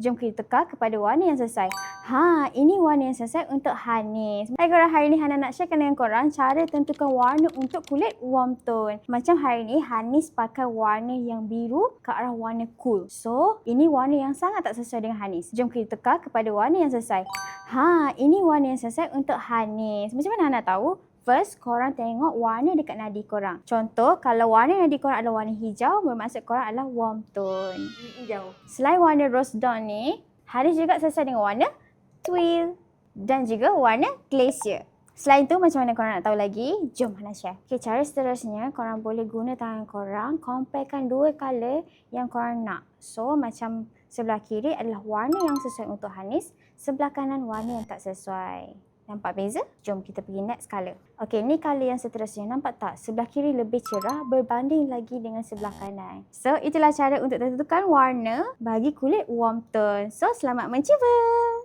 Jom kita tukar kepada warna yang sesuai. Ini warna yang sesuai untuk Hanis. Hai korang, hari ni Hana nak sharekan dengan korang cara tentukan warna untuk kulit warm tone. Macam hari ni Hanis pakai warna yang biru ke arah warna cool. So, ini warna yang sangat tak sesuai dengan Hanis. Jom kita tukar kepada warna yang sesuai. Ini warna yang sesuai untuk Hanis. Macam mana Hana tahu? First, korang tengok warna dekat nadi korang. Contoh, kalau warna nadi korang adalah warna hijau, bermaksud korang adalah warm tone. Hijau. Selain warna rose dawn ni, Hanis juga sesuai dengan warna twill dan juga warna glacier. Selain tu, macam mana korang nak tahu lagi? Jom Hana share. Okay, cara seterusnya, korang boleh guna tangan korang, comparekan dua colour yang korang nak. So, macam sebelah kiri adalah warna yang sesuai untuk Hanis, sebelah kanan warna yang tak sesuai. Nampak beza? Jom kita pergi next colour. Okey, ni colour yang seterusnya. Nampak tak? Sebelah kiri lebih cerah berbanding lagi dengan sebelah kanan. So, itulah cara untuk tentukan warna bagi kulit warm tone. So, selamat mencuba!